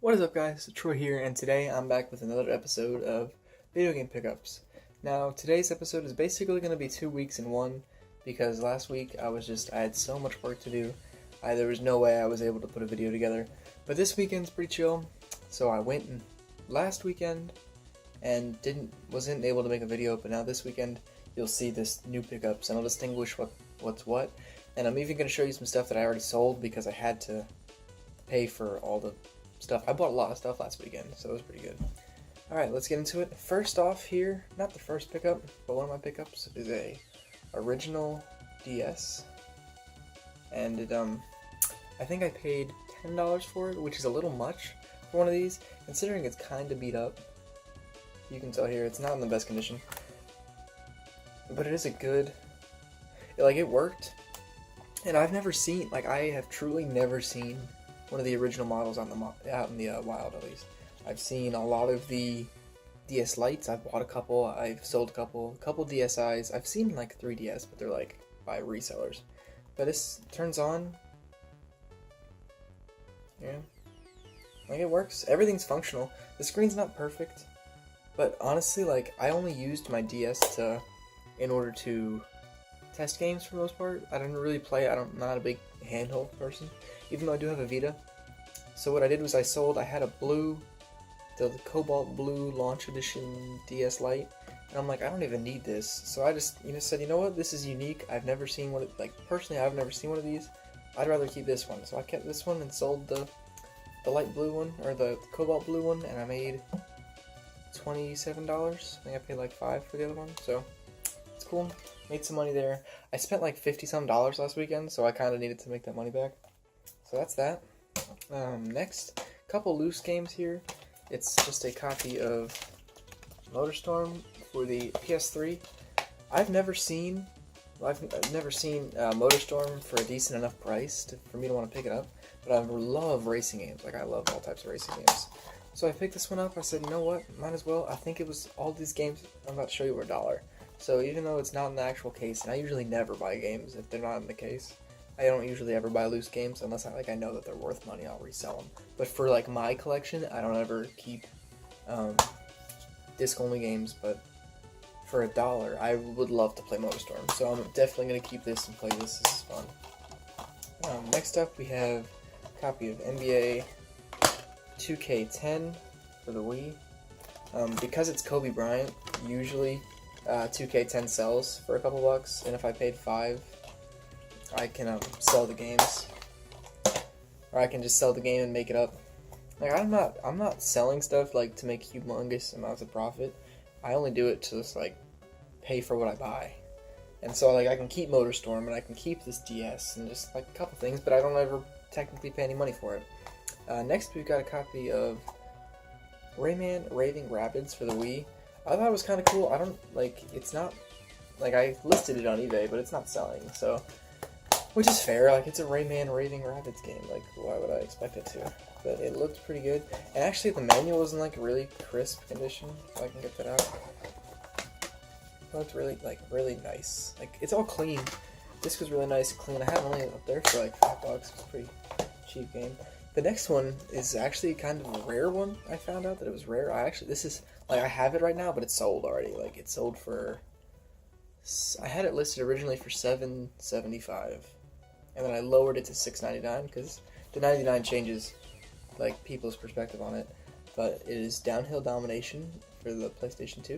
What is up, guys? Troy here, and today I'm back with another episode of Video Game Pickups. Now, today's episode is basically going to be 2 weeks in one, because last week I had so much work to do, there was no way I was able to put a video together. But this weekend's pretty chill, so I went last weekend and wasn't able to make a video, but now this weekend you'll see this new pickups, and I'll distinguish what's what, and I'm even going to show you some stuff that I already sold because I had to pay for all the stuff. I bought a lot of stuff last weekend, so it was pretty good. Alright, let's get into it. First off here, not the first pickup, but one of my pickups is a original DS. And it, I think I paid $10 for it, which is a little much for one of these, considering it's kind of beat up. You can tell here, it's not in the best condition. But it is a good, it worked. And I have truly never seen one of the original models out in the wild, at least. I've seen a lot of the DS Lites. I've bought a couple. I've sold a couple DSIs. I've seen like 3DS, but they're like by resellers. But this turns on. Yeah, it works. Everything's functional. The screen's not perfect, but honestly, I only used my DS in order to test games for the most part. I didn't really play. I'm not a big handheld person, even though I do have a Vita. So what I did was I had the Cobalt Blue Launch Edition DS Lite, and I'm like, I don't even need this. So I just said, you know what, this is unique. I've never seen one. Personally, I've never seen one of these. I'd rather keep this one. So I kept this one and sold the light blue one, or the Cobalt Blue one, and I made $27. I think I paid like $5 for the other one. So it's cool. Made some money there. I spent like $50-some last weekend, so I kind of needed to make that money back. So that's that. Next, couple loose games here. It's just a copy of MotorStorm for the PS3. I've never seen MotorStorm for a decent enough price for me to want to pick it up, but I love racing games. I love all types of racing games. So I picked this one up. I said, you know what, might as well. I think it was all these games I'm about to show you were $1. So even though it's not in the actual case, and I usually never buy games if they're not in the case. I don't usually ever buy loose games unless I know that they're worth money. I'll resell them. But for my collection, I don't ever keep disc-only games. But for $1, I would love to play MotorStorm. So I'm definitely gonna keep this and play this. This is fun. Next up, we have a copy of NBA 2K10 for the Wii. Because it's Kobe Bryant, usually 2K10 sells for a couple bucks, and if I paid $5. I can sell the games, or I can just sell the game and make it up. I'm not selling stuff to make humongous amounts of profit. I only do it to just pay for what I buy, and so I can keep MotorStorm and I can keep this DS and just a couple things, but I don't ever technically pay any money for it. Next, we've got a copy of Rayman Raving Rabbids for the Wii. I thought it was kind of cool. It's not I listed it on eBay, but it's not selling, so. Which is fair, it's a Rayman Raving Rabbids game, why would I expect it to? But it looked pretty good, and actually the manual was in really crisp condition, if I can get that out. It looked really, really nice. It's all clean. This was really nice and clean. I had it only up there for $5, it's a pretty cheap game. The next one is actually kind of a rare one. I found out that it was rare. I have it right now, but it's sold already. It's sold for, I had it listed originally for $7.75. And then I lowered it to $6.99 because the 99 changes people's perspective on it. But it is Downhill Domination for the PlayStation 2.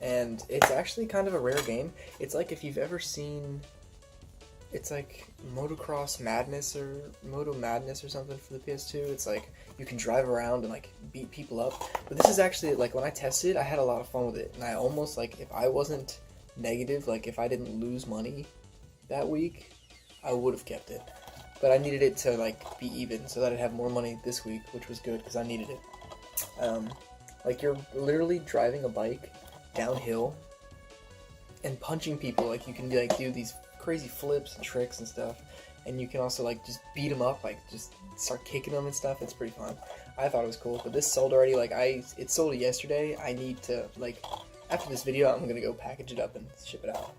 And it's actually kind of a rare game. It's if you've ever seen, it's Motocross Madness or Moto Madness or something for the PS2. It's you can drive around and beat people up. But this is actually when I tested it, I had a lot of fun with it. And I almost if I wasn't negative, if I didn't lose money that week, I would have kept it, but I needed it to be even so that I'd have more money this week, which was good because I needed it. You're literally driving a bike downhill and punching people. You can do these crazy flips and tricks and stuff, and you can also just beat them up, just start kicking them and stuff. It's pretty fun. I thought it was cool, but this sold already. It sold yesterday. I need to after this video, I'm gonna go package it up and ship it out.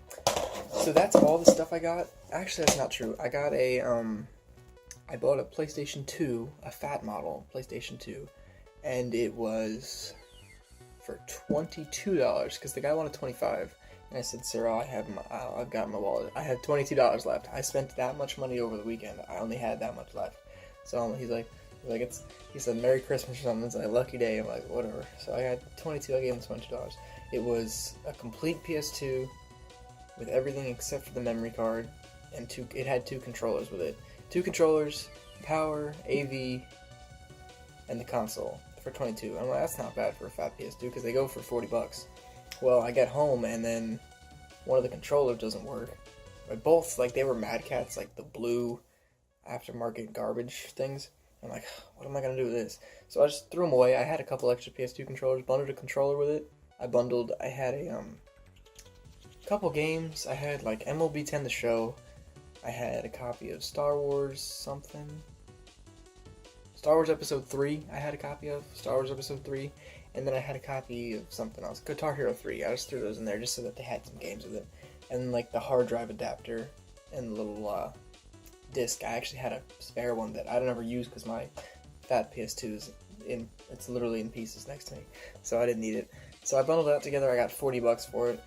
So that's all the stuff I got. Actually, that's not true. I I bought a PlayStation 2, a fat model PlayStation 2, and it was for $22 because the guy wanted $25. And I said, "Sir, I've got my wallet. I have $22 left. I spent that much money over the weekend. I only had that much left." So he said, "Merry Christmas" or something. It's like, lucky day. I'm like, whatever. So I had 22. I gave him $22. It was a complete PS2 with everything except for the memory card, and it had 2 controllers with it. 2 controllers, power, AV, and the console for 22. I'm like, that's not bad for a fat PS2 because they go for $40. Well, I get home and then one of the controllers doesn't work. But both, like, they were Mad Cats, like the blue aftermarket garbage things. I'm like, what am I going to do with this? So I just threw them away. I had a couple extra PS2 controllers, bundled a controller with it. I had a couple games. I had, like, MLB 10 The Show. I had a copy of Star Wars something. Star Wars Episode 3, I had a copy of. Star Wars Episode 3. And then I had a copy of something else. Guitar Hero 3. I just threw those in there just so that they had some games with it. And like the hard drive adapter and the little disc. I actually had a spare one that I don't ever use because my fat PS2 is it's literally in pieces next to me. So I didn't need it. So I bundled that together. I got $40 for it.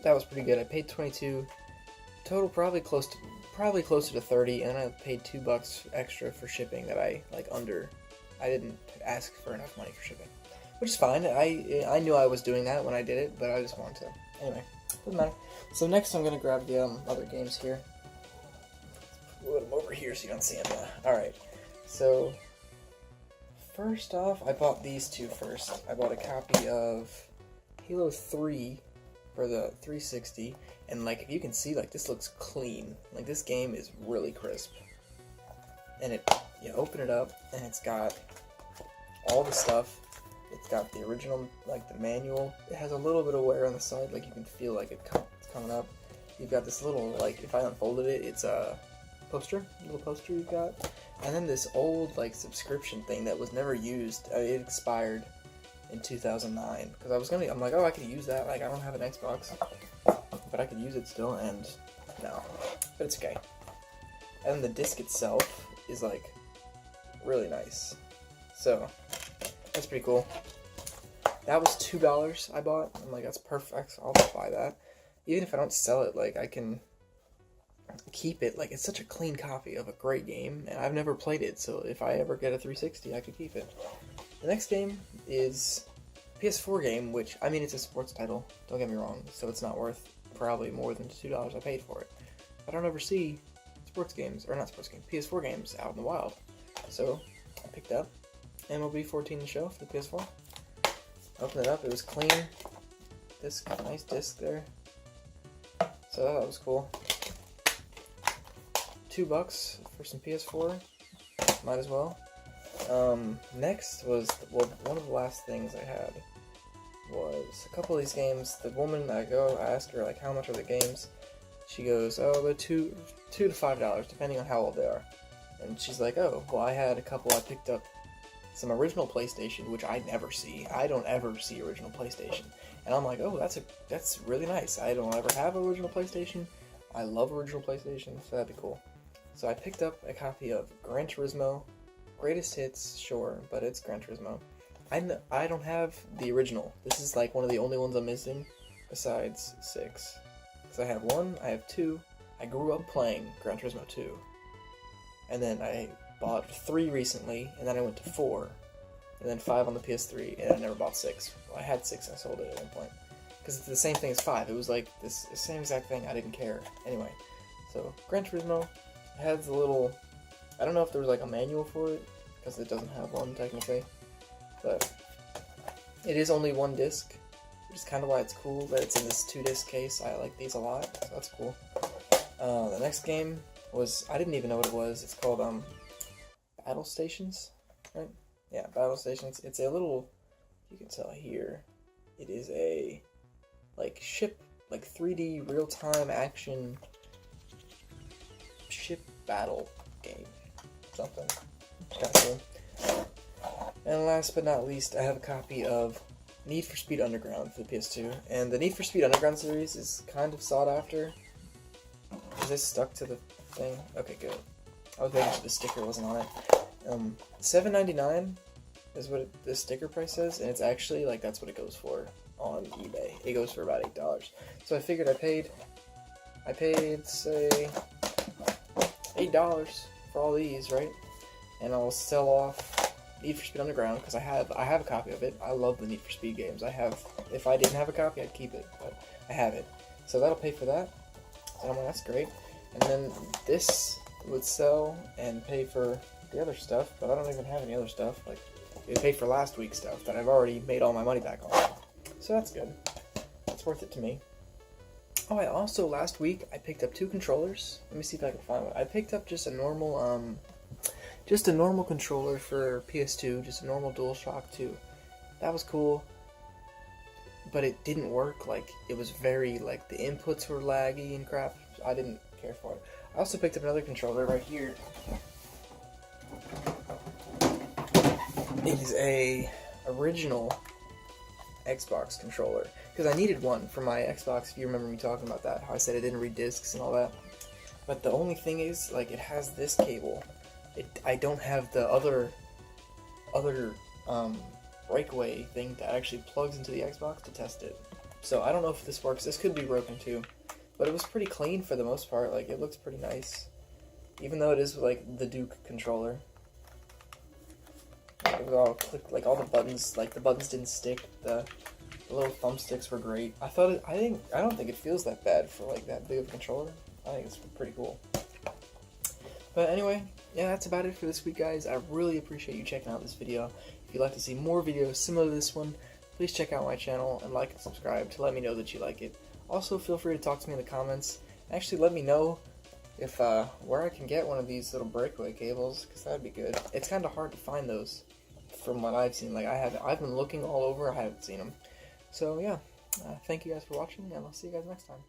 That was pretty good. I paid $22. Total probably closer to $30, and I paid $2 extra for shipping that I didn't ask for enough money for shipping. Which is fine. I knew I was doing that when I did it, but I just wanted to. Anyway, doesn't matter. So next I'm going to grab the other games here. Put them over here so you don't see them. Yeah. Alright. So, first off, I bought these two first. I bought a copy of Halo 3 for the 360. And, like, if you can see, like, this looks clean. Like, this game is really crisp. And you open it up, and it's got all the stuff. It's got the original, like, the manual. It has a little bit of wear on the side, like, you can feel like it's coming up. You've got this little, like, if I unfolded it, it's a little poster you've got. And then this old, like, subscription thing that was never used. It expired in 2009. Because I'm like, oh, I could use that. Like, I don't have an Xbox. But I could use it still, and no. But it's okay. And then the disc itself is, like, really nice. So, that's pretty cool. That was $2 I bought. I'm like, that's perfect. I'll just buy that. Even if I don't sell it, like, I can keep it. Like, it's such a clean copy of a great game, and I've never played it, so if I ever get a 360, I could keep it. The next game is a PS4 game, which, I mean, it's a sports title. Don't get me wrong, so it's not worth probably more than $2 I paid for it. I don't ever see PS4 games out in the wild. So I picked up MLB 14 The Show for the PS4. Opened it up, it was clean. Nice disc there. So that was cool. $2 for some PS4. Might as well. Next was, one of the last things I had was a couple of these games. The woman, I ask her, like, how much are the games? She goes, oh, they're $2 to $5, depending on how old they are. And she's like, oh, well, I had a couple. I picked up some original PlayStation, which I never see. I don't ever see original PlayStation. And I'm like, oh, that's really nice. I don't ever have original PlayStation. I love original PlayStation, so that'd be cool. So I picked up a copy of Gran Turismo. Greatest hits, sure, but it's Gran Turismo. I don't have the original. This is like one of the only ones I'm missing, besides 6. Because I have 1, I have 2. I grew up playing Gran Turismo 2. And then I bought 3 recently, and then I went to 4. And then 5 on the PS3, and I never bought 6. Well, I had 6, I sold it at one point. Because it's the same thing as 5. It was like this same exact thing, I didn't care. Anyway, so Gran Turismo has a little... I don't know if there was like a manual for it, because it doesn't have one technically. But it is only 1 disc, which is kind of why it's cool that it's in this 2-disc case. I like these a lot, so that's cool. The next game was, I didn't even know what it was. It's called Battle Stations, right? Yeah, Battle Stations. It's a little, you can tell here, it is a like 3D real-time action ship battle game, something. Kind of cool. And last but not least, I have a copy of Need for Speed Underground for the PS2. And the Need for Speed Underground series is kind of sought after. Is this stuck to the thing? Okay, good. I was making sure the sticker wasn't on it. $7.99 is what the sticker price is, and it's actually like that's what it goes for on eBay. It goes for about $8. So I figured I paid say $8 for all these, right? And I'll sell off Need for Speed Underground because I have a copy of it. I love the Need for Speed games. If I didn't have a copy, I'd keep it, but I have it. So that'll pay for that. So that's great. And then this would sell and pay for the other stuff, but I don't even have any other stuff. Like, it paid for last week's stuff that I've already made all my money back on. So that's good. That's worth it to me. Oh, I also, last week, I picked up 2 controllers. Let me see if I can find one. I picked up just a normal controller for PS2, just a normal DualShock 2. That was cool, but it didn't work. Like, it was very, like, the inputs were laggy and crap. I didn't care for it. I also picked up another controller right here. It is a original Xbox controller, because I needed one for my Xbox. If you remember me talking about that, how I said it didn't read discs and all that. But the only thing is, like, it has this cable. I don't have the other breakaway thing that actually plugs into the Xbox to test it. So I don't know if this works. This could be broken too, but it was pretty clean for the most part. Like, it looks pretty nice, even though it is like the Duke controller. It was all clicked, like all the buttons. Like, the buttons didn't stick. The little thumbsticks were great. I don't think it feels that bad for like that big of a controller. I think it's pretty cool. But anyway, yeah, that's about it for this week, guys. I really appreciate you checking out this video. If you'd like to see more videos similar to this one, please check out my channel and like and subscribe to let me know that you like it. Also, feel free to talk to me in the comments. Actually, let me know if where I can get one of these little breakaway cables, because that'd be good. It's kind of hard to find those from what I've seen. Like, I've been looking all over. I haven't seen them. So yeah, thank you guys for watching, and I'll see you guys next time.